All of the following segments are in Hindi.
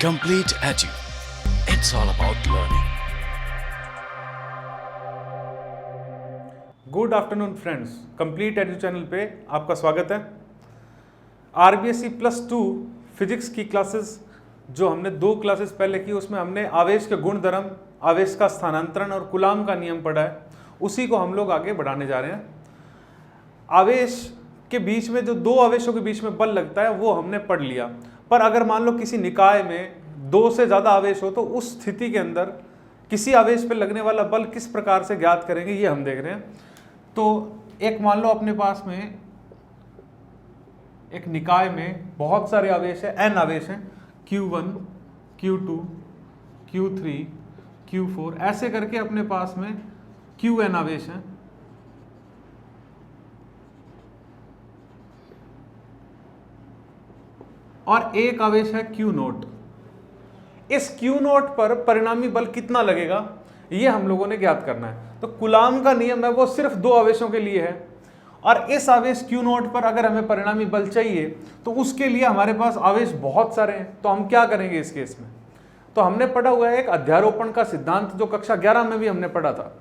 Complete Edu. It's all about learning. Good afternoon friends, complete edu channel पे आपका स्वागत है। आरबीएससी +2 फिजिक्स की क्लासेस जो हमने 2 क्लासेस पहले की, उसमें हमने आवेश के गुण धर्म, आवेश का स्थानांतरण और कूलाम का नियम पढ़ा है। उसी को हम लोग आगे बढ़ाने जा रहे हैं। आवेश के बीच में जो 2 आवेशों के बीच में बल लगता है वो हमने पढ़ लिया, पर अगर मान लो किसी निकाय में 2 से ज़्यादा आवेश हो तो उस स्थिति के अंदर किसी आवेश पर लगने वाला बल किस प्रकार से ज्ञात करेंगे, ये हम देख रहे हैं। तो एक मान लो अपने पास में एक निकाय में बहुत सारे आवेश है, n आवेश हैं, Q1, Q2, Q3, Q4, ऐसे करके अपने पास में Qn आवेश हैं। और एक आवेश है Q0। इस Q0 पर परिणामी बल कितना लगेगा, ये हम लोगों ने ज्ञात करना है। तो कूलाम का नियम है वो सिर्फ 2 आवेशों के लिए है, और इस आवेश Q0 पर अगर हमें परिणामी बल चाहिए तो उसके लिए हमारे पास आवेश बहुत सारे हैं। तो हम क्या करेंगे इस केस में? तो हमने पढ़ा हुआ है एक अध्यारोपण का सिद्धांत, जो कक्षा 11 में भी हमने पढ़ा था।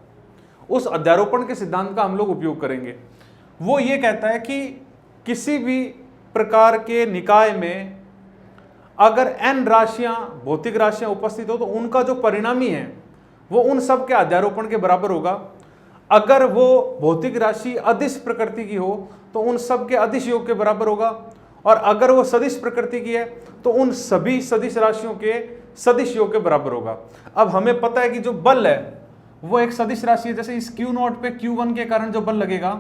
उस अध्यारोपण के सिद्धांत का हम लोग उपयोग करेंगे। वो ये कहता है कि किसी भी प्रकार के निकाय में अगर n राशियां, भौतिक राशियां उपस्थित हो तो उनका जो परिणामी है वो उन सब के अध्यारोपण के बराबर होगा। अगर वो भौतिक राशि अदिश प्रकृति की हो तो उन सब के अदिश योग के बराबर होगा, और अगर वो सदिश प्रकृति की है तो उन सभी सदिश राशियों के सदिश योग के बराबर होगा। अब हमें पता है कि जो बल है वो एक सदिश राशि है। जैसे इस Q0 पे Q1 के कारण जो बल लगेगा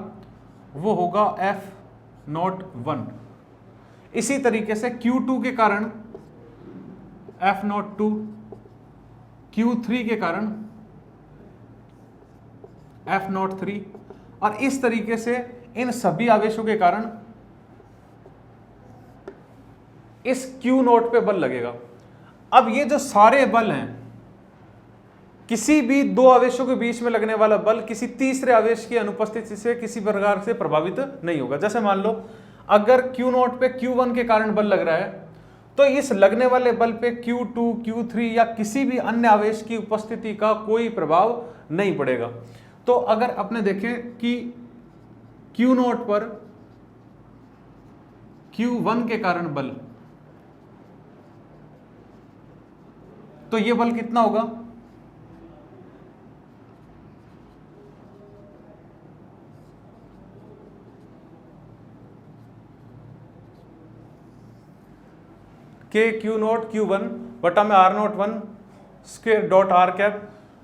वो होगा F01। इसी तरीके से Q2 के कारण F02, Q3 के कारण F03, और इस तरीके से इन सभी आवेशों के कारण इस Q0 पे बल लगेगा। अब ये जो सारे बल हैं, किसी भी 2 आवेशों के बीच में लगने वाला बल किसी तीसरे आवेश की अनुपस्थिति से किसी प्रकार से प्रभावित नहीं होगा। जैसे मान लो अगर Q0 पे Q1 के कारण बल लग रहा है तो इस लगने वाले बल पे Q2, Q3 या किसी भी अन्य आवेश की उपस्थिति का कोई प्रभाव नहीं पड़ेगा। तो अगर अपने देखें कि Q0 पर Q1 के कारण बल, तो ये बल कितना होगा? K Q0 Q1 बटा में R01 square dot R cap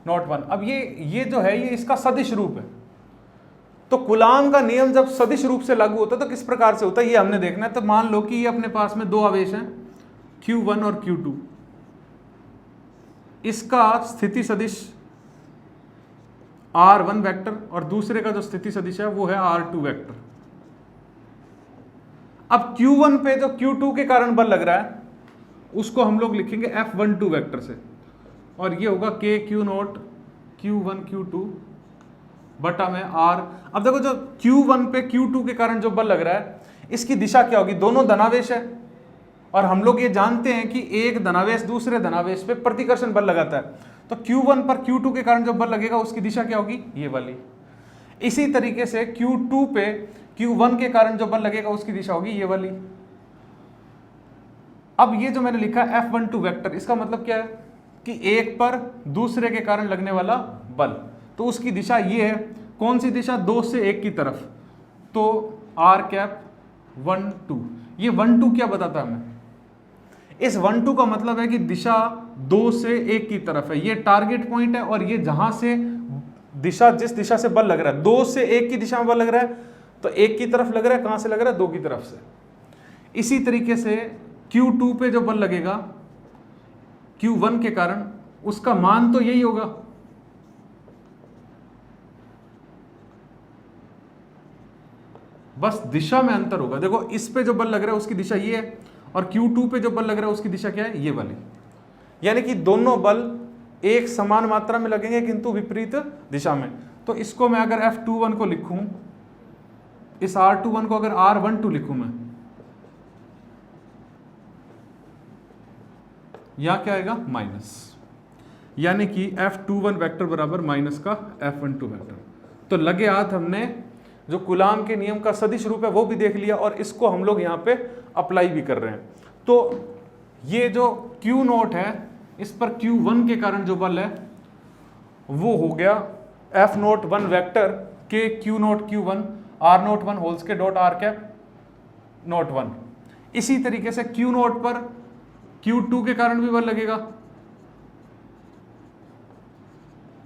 not 1। अब ये जो है ये इसका सदिश रूप है। तो कूलाम का नियम जब सदिश रूप से लागू होता है तो किस प्रकार से होता है ये हमने देखना है। तो मान लो कि ये अपने पास में 2 आवेश हैं, Q1 और Q2। इसका स्थिति सदिश R1 वेक्टर और दूसरे का जो स्थिति सदिश है वो है R2 वेक्टर। अब Q1 पे जो Q2 के कारण बल लग रहा है उसको हम लोग लिखेंगे F12 वेक्टर से, और ये होगा K Q0 Q1 Q2 बटा में R। अब देखो जो Q1 पे Q2 के कारण जो बल लग रहा है इसकी दिशा क्या होगी? दोनों धनावेश है, और हम लोग ये जानते हैं कि एक धनावेश दूसरे धनावेश पे प्रतिकर्षण बल लगाता है। तो Q1 पर Q2 के कारण जो बल लगेगा उसकी दिशा क्या होगी? ये वाली। इसी तरीके से Q2 पे Q1 के कारण जो बल लगेगा उसकी दिशा होगी ये वाली। अब ये जो मैंने लिखा F12 वेक्टर, इसका मतलब क्या है कि एक पर दूसरे के कारण लगने वाला बल, तो उसकी दिशा ये है। कौन सी दिशा? 2 से 1 की तरफ। तो R कैप 1 2। ये 1 2 क्या बताता है हमें? इस 1 2 का मतलब है कि दिशा 2 से 1 की तरफ है। ये टारगेट पॉइंट है, और ये जहां से दिशा, जिस दिशा से बल लग रहा है, 2 से 1 की दिशा में बल लग रहा है, तो 1 की तरफ लग रहा है। कहां से लग रहा है? 2 की तरफ से। इसी तरीके से Q2 पे जो बल लगेगा Q1 के कारण, उसका मान तो यही होगा। बस दिशा में अंतर होगा। देखो इस पे जो बल लग रहा है उसकी दिशा ये है, और Q2 पे जो बल लग रहा है उसकी दिशा क्या है? ये वाली। यानी कि दोनों बल एक समान मात्रा में लगेंगे किंतु विपरीत दिशा में। तो इसको मैं अगर F21 को लिखूं, इस R21 को अगर R12 लिखूं मैं, यहाँ क्या आएगा माइनस, यानी कि F21 वेक्टर बराबर माइनस का F12 वेक्टर। तो लगे हाथ हमने जो कूलाम के नियम का सदिश रूप है वो भी देख लिया, और इसको हम लोग यहाँ पे अप्लाई भी कर रहे हैं। तो ये जो Q0 है, इस पर Q1 के कारण जो बल है वो हो गया F01 वेक्टर के Q0 Q1 R01 होल्स के डॉट R कैप नॉट 1। इसी तरीके से Q0 पर Q2 के कारण भी बल लगेगा।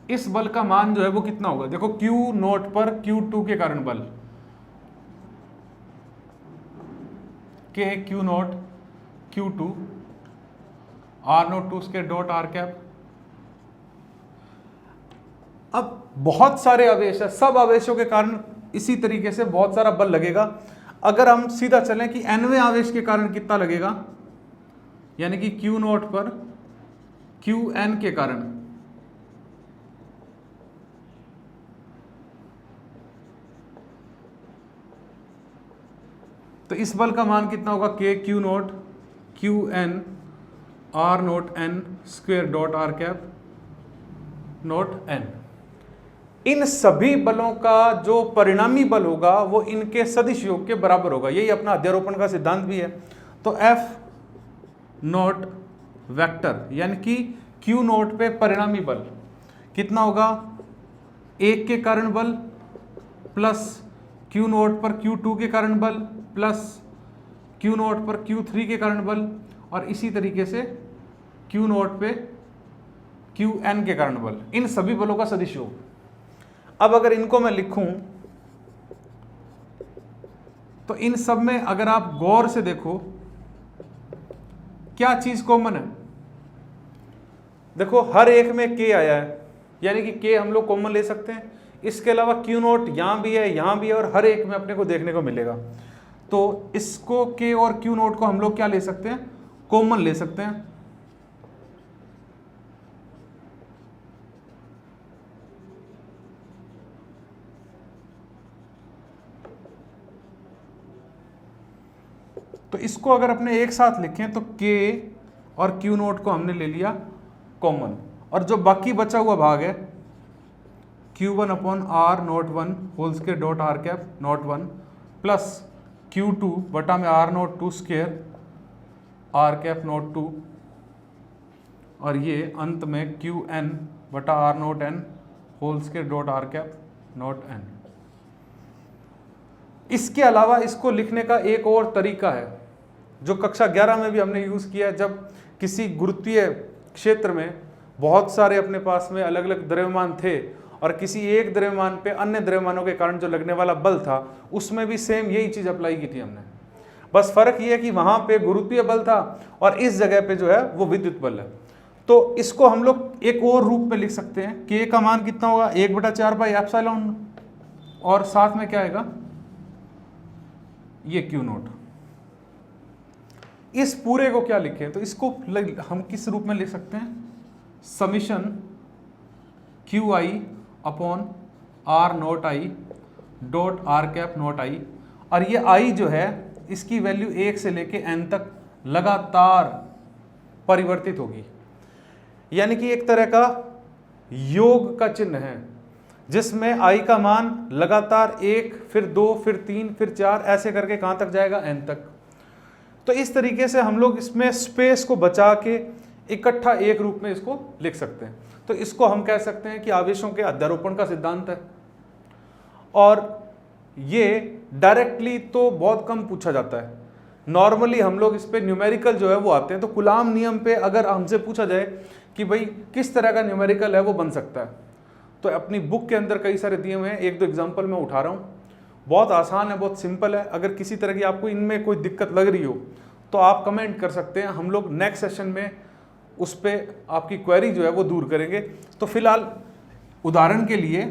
इस बल का मान जो है वो कितना होगा, देखो Q0 पर Q2 के कारण बल के Q0 Q2 R02 के डॉट R कैप। अब बहुत सारे आवेश है, सब आवेशों के कारण इसी तरीके से बहुत सारा बल लगेगा। अगर हम सीधा चलें कि nवें आवेश के कारण कितना लगेगा, यानी कि Q0 पर Qn के कारण, तो इस बल का मान कितना होगा, K Q0 Qn R0 n square dot R cap not n। इन सभी बलों का जो परिणामी बल होगा वो इनके सदिश योग के बराबर होगा। यही अपना अध्यारोपण का सिद्धांत भी है। तो F0 वेक्टर यानी कि Q0 पे परिणामी बल कितना होगा, 1 के कारण बल प्लस Q0 पर Q2 के कारण बल प्लस Q0 पर Q3 के कारण बल, और इसी तरीके से Q0 पे Qn के कारण बल। इन सभी बलों का सदिश योग। अब अगर इनको मैं लिखूं तो इन सब में अगर आप गौर से देखो क्या चीज कॉमन है, देखो हर एक में K आया है, यानी कि K हम लोग कॉमन ले सकते हैं। इसके अलावा Q0 यहां भी है, यहां भी है, और हर एक में अपने को देखने को मिलेगा। तो इसको K और Q0 को हम लोग क्या ले सकते हैं, कॉमन ले सकते हैं। तो इसको अगर अपने एक साथ लिखें तो K और Q0 को हमने ले लिया कॉमन, और जो बाकी बचा हुआ भाग है Q1 अपॉन R01 होल्स के dot R cap not 1 plus Q2 बटा में R02 square R cap not 2, और ये अंत में Qn बटा R0n होल्स के dot R cap not n। इसके अलावा इसको लिखने का एक और तरीका है जो कक्षा 11 में भी हमने यूज़ किया। जब किसी गुरुत्वीय क्षेत्र में बहुत सारे अपने पास में अलग अलग द्रव्यमान थे और किसी एक द्रव्यमान पे अन्य द्रव्यमानों के कारण जो लगने वाला बल था, उसमें भी सेम यही चीज़ अप्लाई की थी हमने। बस फर्क ये है कि वहाँ पे गुरुत्वीय बल था और इस जगह पे जो है वो विद्युत बल है। तो इसको हम लोग एक और रूप में लिख सकते हैं। K का मान कितना होगा, 1/4 पाई एप्सिलॉन, और साथ में क्या आएगा, ये Q0। इस पूरे को क्या लिखें, तो इसको हम किस रूप में लिख सकते हैं, summation QI upon R0I dot R cap not I, और ये I जो है इसकी वैल्यू 1 से लेके n तक लगातार परिवर्तित होगी, यानी कि एक तरह का योग का चिन्ह है जिसमें I का मान लगातार 1 फिर 2 फिर 3 फिर 4 ऐसे करके कहाँ तक जाएगा, n तक। तो इस तरीके से हम लोग इसमें स्पेस को बचा के इकट्ठा एक रूप में इसको लिख सकते हैं। तो इसको हम कह सकते हैं कि आवेशों के अध्यारोपण का सिद्धांत है, और ये डायरेक्टली तो बहुत कम पूछा जाता है। नॉर्मली हम लोग इस पे न्यूमेरिकल जो है वो आते हैं। तो कूलाम नियम पे अगर हमसे पूछा जाए कि भाई किस तरह का न्यूमेरिकल है वो बन सकता है, तो अपनी बुक के अंदर कई सारे दिए हुए हैं, एक दो एग्जांपल मैं उठा रहा हूँ। बहुत आसान है, बहुत सिंपल है। अगर किसी तरह की आपको इनमें कोई दिक्कत लग रही हो तो आप कमेंट कर सकते हैं, हम लोग नेक्स्ट सेशन में उस पर आपकी क्वेरी जो है वो दूर करेंगे। तो फिलहाल उदाहरण के लिए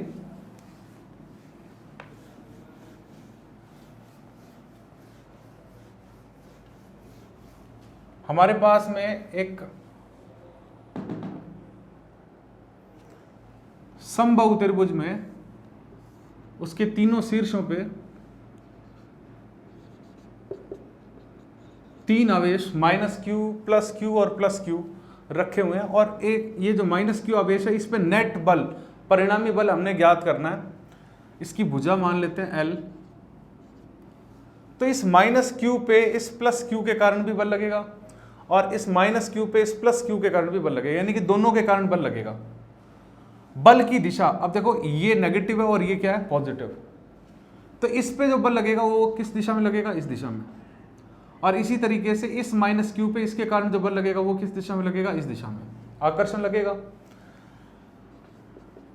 हमारे पास में एक समबाहु त्रिभुज में उसके तीनों शीर्षों पे 3 आवेश -Q +Q और +Q रखे हुए हैं और एक ये जो माइनस क्यू आवेश है इस पे नेट बल, परिणामी बल हमने ज्ञात करना है। इसकी भुजा मान लेते हैं L। तो इस माइनस क्यू पे इस प्लस क्यू के कारण भी बल लगेगा और इस माइनस क्यू पे इस प्लस क्यू के कारण भी बल लगेगा, यानी कि दोनों के कारण बल लगेगा। बल की दिशा, अब देखो ये नेगेटिव है और ये क्या है, पॉजिटिव। तो इस पे जो बल लगेगा वो किस दिशा में लगेगा, इस दिशा में। और इसी तरीके से इस माइनस क्यू पे इसके कारण जो बल लगेगा वो किस दिशा में लगेगा, इस दिशा में, आकर्षण लगेगा।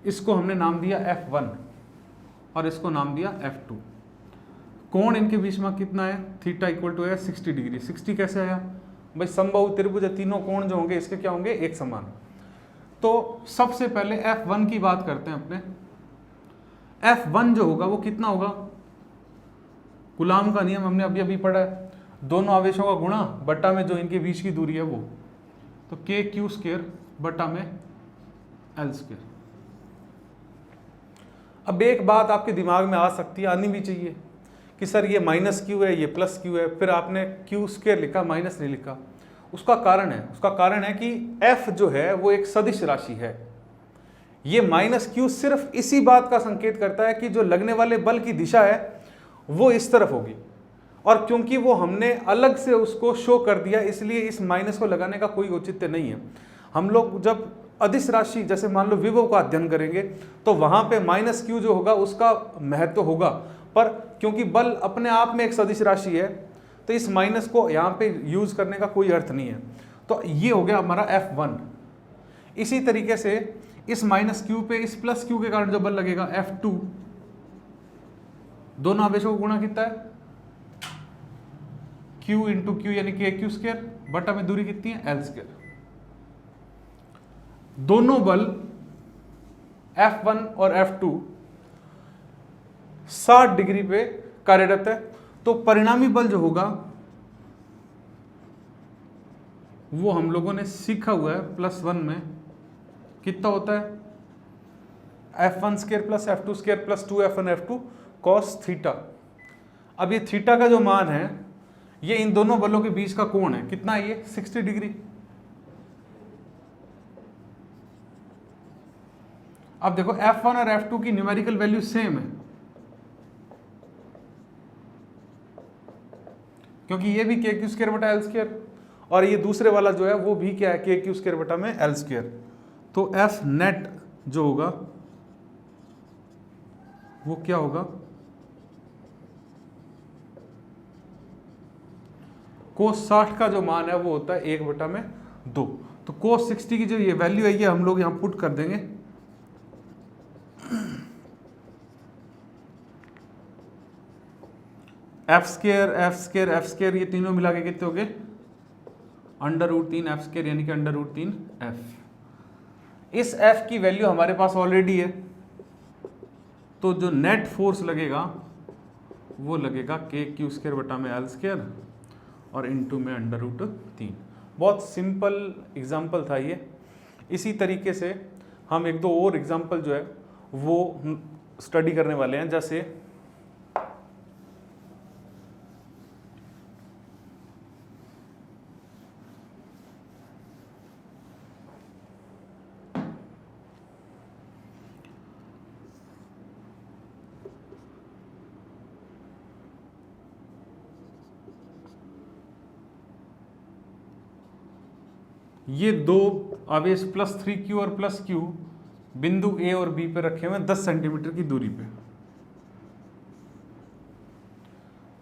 इसको हमने नाम दिया F1 और इसको नाम दिया F2। कोण इनके बीच में कितना है, थीटा इक्वल टू है 60 डिग्री। 60 कैसे आया भाई, समबाहु त्रिभुज, तीनों कोण जो होंगे इसके क्या होंगे, एक समान। तो सबसे पहले F1 की बात करते हैं अपने। F1 जो होगा वो कितना होगा, कूलाम का नियम हमने अभी अभी पढ़ा है, दोनों आवेशों का गुणा बटा में जो इनके बीच की दूरी है वो, तो KQ² बटा में L²। अब एक बात आपके दिमाग में आ सकती है, आनी भी चाहिए, कि सर ये माइनस क्यू है, ये प्लस क्यू है, फिर आपने Q² लिखा, माइनस नहीं लिखा। उसका कारण है कि F जो है वो एक सदिश राशि है। ये माइनस क्यू सिर्फ इसी बात का संकेत करता है कि जो लगने वाले बल की दिशा है वो इस तरफ होगी, और क्योंकि वो हमने अलग से उसको शो कर दिया इसलिए इस माइनस को लगाने का कोई औचित्य नहीं है। हम लोग जब अदिश राशि जैसे मान लो विभव का अध्ययन करेंगे तो वहां पे माइनस क्यू जो होगा उसका महत्व होगा, पर क्योंकि बल अपने आप में एक सदिश राशि है तो इस माइनस को यहाँ पे यूज करने का कोई अर्थ नहीं है। तो ये हो गया हमारा F1। इसी तरीके से इस माइनस क्यू पे इस प्लस क्यू के कारण जो बल लगेगा F2, दोनों आवेशों को गुणा कितना है, Q इंटू क्यू यानी कि KQ² बटा में दूरी कितनी है, L²। दोनों बल F1 और F2 60 डिग्री पे कार्यरत है, तो परिणामी बल जो होगा वो हम लोगों ने सीखा हुआ है +1 में कितना होता है, F1² plus F2² plus 2F1 F2 cos theta. अब ये थीटा का जो मान है ये इन दोनों बलों के बीच का कोण है, कितना है ये, 60 डिग्री। अब देखो F1 और F2 की न्यूमेरिकल वैल्यू सेम है, क्योंकि ये भी KQ² बटा L² और ये दूसरे वाला जो है वो भी क्या है, KQ² बटा में L²। तो F नेट जो होगा वो क्या होगा, cos 60 का जो मान है वो होता है 1/2। तो cos 60 की जो ये वैल्यू है ये हम लोग यहां पुट कर देंगे। F² ये तीनों मिला के कितने हो गए, √3 F² यानी कि √3 F। इस F की वैल्यू हमारे पास ऑलरेडी है, तो जो नेट फोर्स लगेगा वो लगेगा KQ² बटा में L² और इनटू में √3। बहुत सिंपल एग्जाम्पल था ये। इसी तरीके से हम एक दो और एग्जाम्पल जो है वो स्टडी करने वाले हैं, जैसे ये दो आवेश +3Q और +Q बिंदु A और B पे रखे हुए हैं 10 सेंटीमीटर की दूरी पे।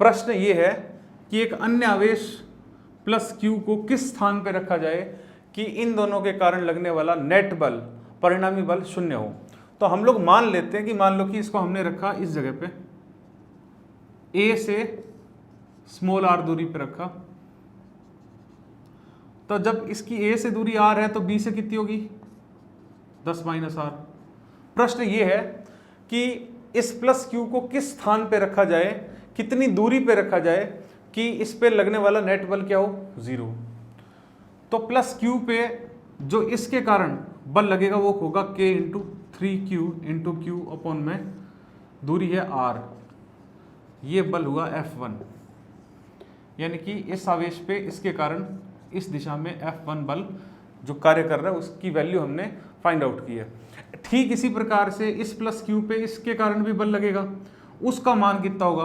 प्रश्न ये है कि एक अन्य आवेश +Q को किस स्थान पे रखा जाए कि इन दोनों के कारण लगने वाला नेट बल, परिणामी बल 0 हो। तो हम लोग मान लेते हैं कि मान लो कि इसको हमने रखा इस जगह पे, A से r दूरी पे रखा, तो जब इसकी A से दूरी r है तो B से कितनी होगी, 10 - r। प्रश्न ये है कि इस +Q को किस स्थान पे रखा जाए, कितनी दूरी पे रखा जाए कि इस पे लगने वाला नेट बल क्या हो, 0। तो +Q पे जो इसके कारण बल लगेगा वो होगा K × 3Q × Q अपॉन में दूरी है r, ये बल हुआ F1, यानी कि इस आवेश पे इसके कारण इस दिशा में F1 बल जो कार्य कर रहा है उसकी वैल्यू हमने फाइंड आउट की है। ठीक इसी प्रकार से इस प्लस क्यू पे इसके कारण भी बल लगेगा, उसका मान कितना होगा,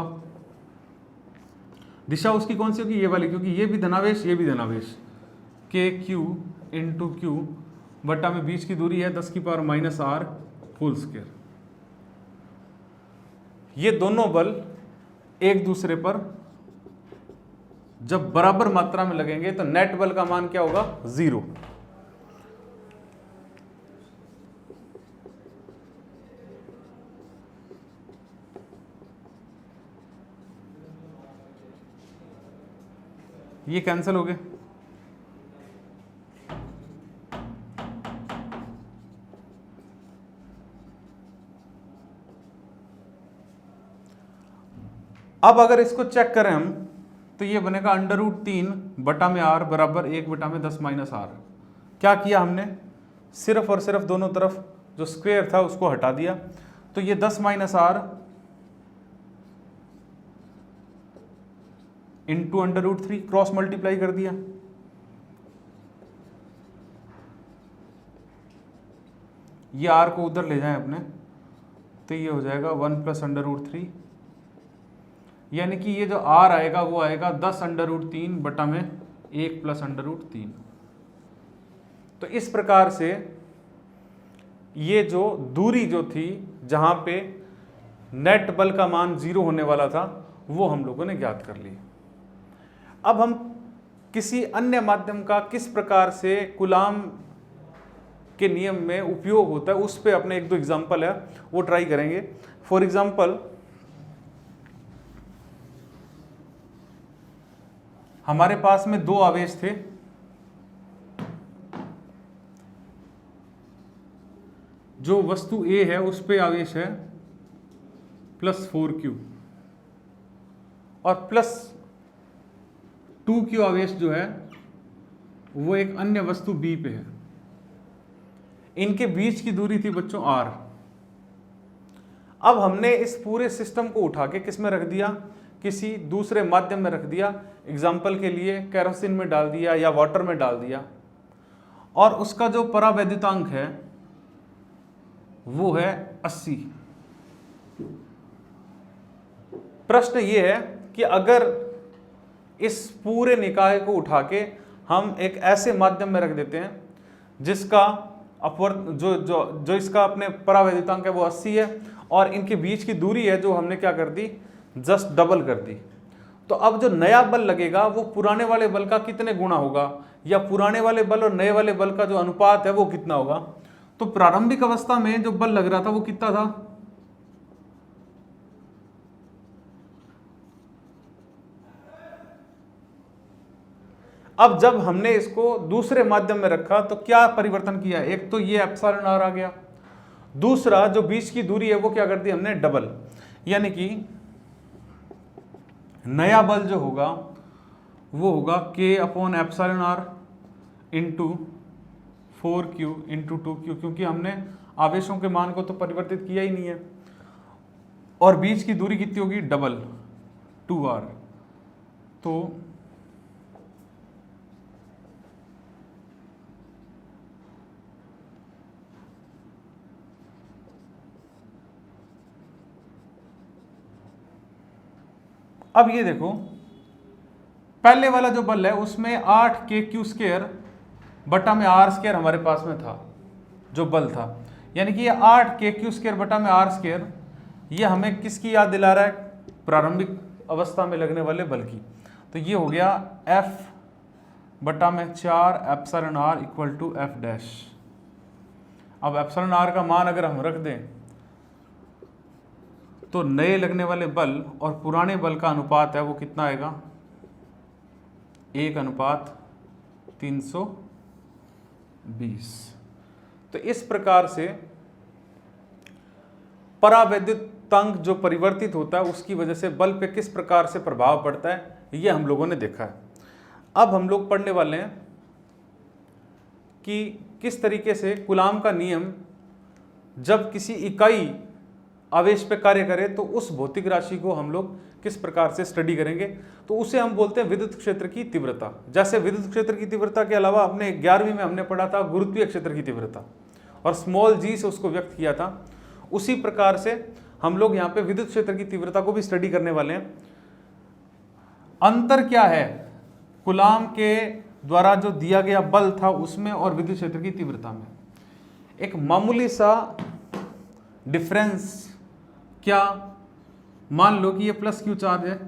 दिशा उसकी कौन सी होगी, ये वाली, क्योंकि ये भी धनावेश ये भी धनावेश, के क्यू इंटू क्यू बटा में बीच की दूरी है 10 की power minus r whole square. ये दोनों बल एक दूसरे पर जब बराबर मात्रा में लगेंगे तो नेट बल का मान क्या होगा, 0। ये कैंसिल हो गए। अब अगर इसको चेक करें हम तो ये बनेगा √3 बटा में r बराबर 1 बटा में 10 माइनस आर। क्या किया हमने, सिर्फ और सिर्फ दोनों तरफ जो स्क्वायर था उसको हटा दिया, तो ये 10 minus r into √3 cross multiply कर दिया, ये r को उधर ले जाएं अपने तो ये हो जाएगा 1 प्लस √3, यानी कि ये जो r आएगा वो आएगा 10 √3 बटा में 1 प्लस √3। तो इस प्रकार से ये जो दूरी जो थी जहां पे नेट बल का मान 0 होने वाला था वो हम लोगों ने ज्ञात कर ली। अब हम किसी अन्य माध्यम का किस प्रकार से कूलाम के नियम में उपयोग होता है उस पे अपने एक दो एग्जाम्पल है वो ट्राई करेंगे। फॉर एग्जाम्पल, हमारे पास में दो आवेश थे, जो वस्तु A है उस पे आवेश है +4Q और +2Q आवेश जो है वो एक अन्य वस्तु B पे है। इनके बीच की दूरी थी बच्चों R। अब हमने इस पूरे सिस्टम को उठा के किस में रख दिया, किसी दूसरे माध्यम में रख दिया। एग्जाम्पल के लिए केरोसिन में डाल दिया या वाटर में डाल दिया, और उसका जो परावैद्युतांक है वो है 80। प्रश्न ये है कि अगर इस पूरे निकाय को उठा के हम एक ऐसे माध्यम में रख देते हैं जिसका अपवर्त जो इसका अपने परावैद्युतांक है वो 80 है, और इनके बीच की दूरी है जो हमने क्या कर दी, जस्ट डबल कर दी, तो अब जो नया बल लगेगा वो पुराने वाले बल का कितने गुना होगा, या पुराने वाले बल और नए वाले बल का जो अनुपात है वो कितना होगा। तो प्रारंभिक अवस्था में जो बल लग रहा था वो कितना था, अब जब हमने इसको दूसरे माध्यम में रखा तो क्या परिवर्तन किया, एक तो ये एप्सिलॉन आर आ गया, दूसरा जो बीच की दूरी है वो क्या कर दी हमने, डबल, यानी कि नया बल जो होगा वो होगा K/εr into 4Q into 2Q, क्योंकि हमने आवेशों के मान को तो परिवर्तित किया ही नहीं है, और बीच की दूरी कितनी होगी, डबल 2R। तो अब ये देखो, पहले वाला जो बल है उसमें 8kq² बटा में r² हमारे पास में था जो बल था, यानी कि ये 8kq² बटा में r², ये हमें किसकी याद दिला रहा है, प्रारंभिक अवस्था में लगने वाले बल की। तो ये हो गया F बटा में 4 εr इक्वल टू F'। अब εr का मान अगर हम रख दें तो नए लगने वाले बल और पुराने बल का अनुपात है वो कितना आएगा, 1:320। तो इस प्रकार से परावैद्युतांक जो परिवर्तित होता है उसकी वजह से बल पे किस प्रकार से प्रभाव पड़ता है ये हम लोगों ने देखा है। अब हम लोग पढ़ने वाले हैं कि किस तरीके से कूलाम का नियम जब किसी इकाई आवेश पे कार्य करे तो उस भौतिक राशि को हम लोग किस प्रकार से स्टडी करेंगे, तो उसे हम बोलते हैं विद्युत क्षेत्र की तीव्रता। जैसे विद्युत क्षेत्र की तीव्रता के अलावा अपने 11वीं में हमने पढ़ा था गुरुत्वीय क्षेत्र की तीव्रता और स्मॉल g से उसको व्यक्त किया था, उसी प्रकार से हम लोग यहाँ पे विद्युत क्षेत्र की तीव्रता को भी स्टडी करने वाले हैं। अंतर क्या है कूलाम के द्वारा जो दिया गया बल था उसमें और विद्युत क्षेत्र की तीव्रता में? एक मामूली सा डिफरेंस, क्या मान लो कि ये प्लस क्यू चार्ज है,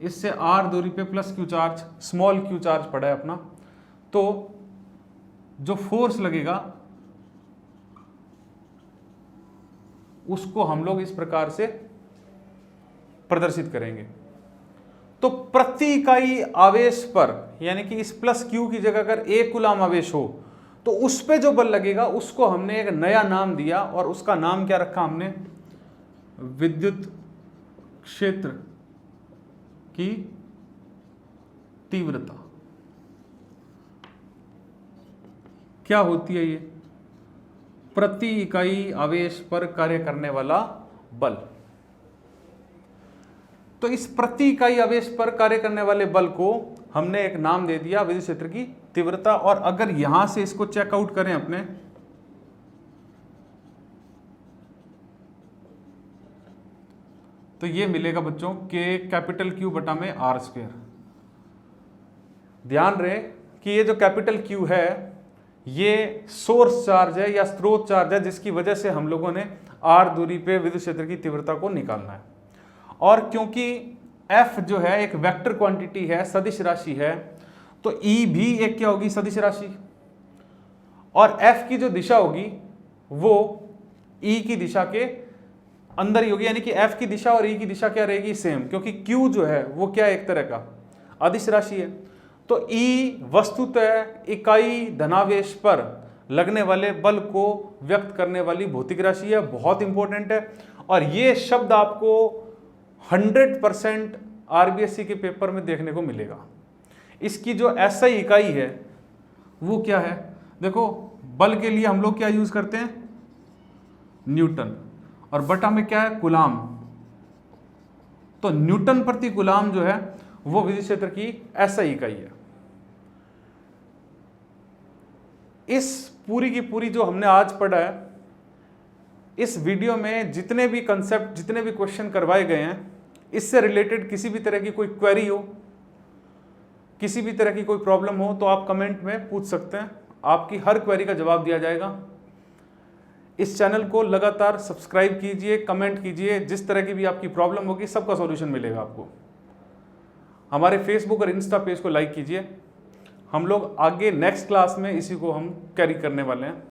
इससे r दूरी पे plus Q charge, small Q charge पड़ा है अपना, तो जो फोर्स लगेगा उसको हम लोग इस प्रकार से प्रदर्शित करेंगे। तो प्रति इकाई आवेश पर, यानी कि इस प्लस क्यू की जगह अगर 1 कूलाम आवेश हो तो उस पे जो बल लगेगा उसको हमने एक नया नाम दिया और उसका नाम क्या रखा हमने? विद्युत क्षेत्र की तीव्रता। क्या होती है ये? प्रति इकाई आवेश पर कार्य करने वाला बल। तो इस प्रति इकाई आवेश पर कार्य करने वाले बल को हमने एक नाम दे दिया विद्युत क्षेत्र की तीव्रता। और अगर यहां से इसको चेकआउट करें अपने, तो ये मिलेगा बच्चों के कैपिटल क्यू बटा में आर स्क्वायर। ध्यान रहे कि ये जो कैपिटल क्यू है ये सोर्स चार्ज है या स्रोत चार्ज है, जिसकी वजह से हम लोगों ने आर दूरी पे विद्युत क्षेत्र की तीव्रता को निकालना है। और क्योंकि F जो है एक वेक्टर क्वांटिटी है, सदिश राशि है, तो E भी एक क्या होगी? सदिश राशि। और F की जो दिशा होगी वो E की दिशा के अंदर ही होगी, यानी कि F की दिशा और E की दिशा क्या रहेगी? सेम, क्योंकि Q जो है वो क्या एक तरह का अदिश राशि है। तो E वस्तुतः इकाई धनावेश पर लगने वाले बल को व्यक्त करने वाली भौतिक राशि है, बहुत इंपॉर्टेंट है। और ये शब्द आपको 100% आरबीएससी के पेपर में देखने को मिलेगा। इसकी जो SI इकाई है वो क्या है? देखो, बल के लिए हम लोग क्या यूज करते हैं? न्यूटन, और बटा में क्या है? कूलाम। तो न्यूटन प्रति कूलाम जो है वो विद्युत क्षेत्र की SI इकाई है। इस पूरी की पूरी जो हमने आज पढ़ा है, इस वीडियो में जितने भी कंसेप्ट, जितने भी क्वेश्चन करवाए गए हैं, इससे रिलेटेड किसी भी तरह की कोई क्वेरी हो, किसी भी तरह की कोई प्रॉब्लम हो, तो आप कमेंट में पूछ सकते हैं। आपकी हर क्वेरी का जवाब दिया जाएगा। इस चैनल को लगातार सब्सक्राइब कीजिए, कमेंट कीजिए, जिस तरह की भी आपकी प्रॉब्लम होगी सबका सॉल्यूशन मिलेगा आपको। हमारे फेसबुक और इंस्टा पेज को लाइक कीजिए। हम लोग आगे नेक्स्ट क्लास में इसी को हम कैरी करने वाले हैं।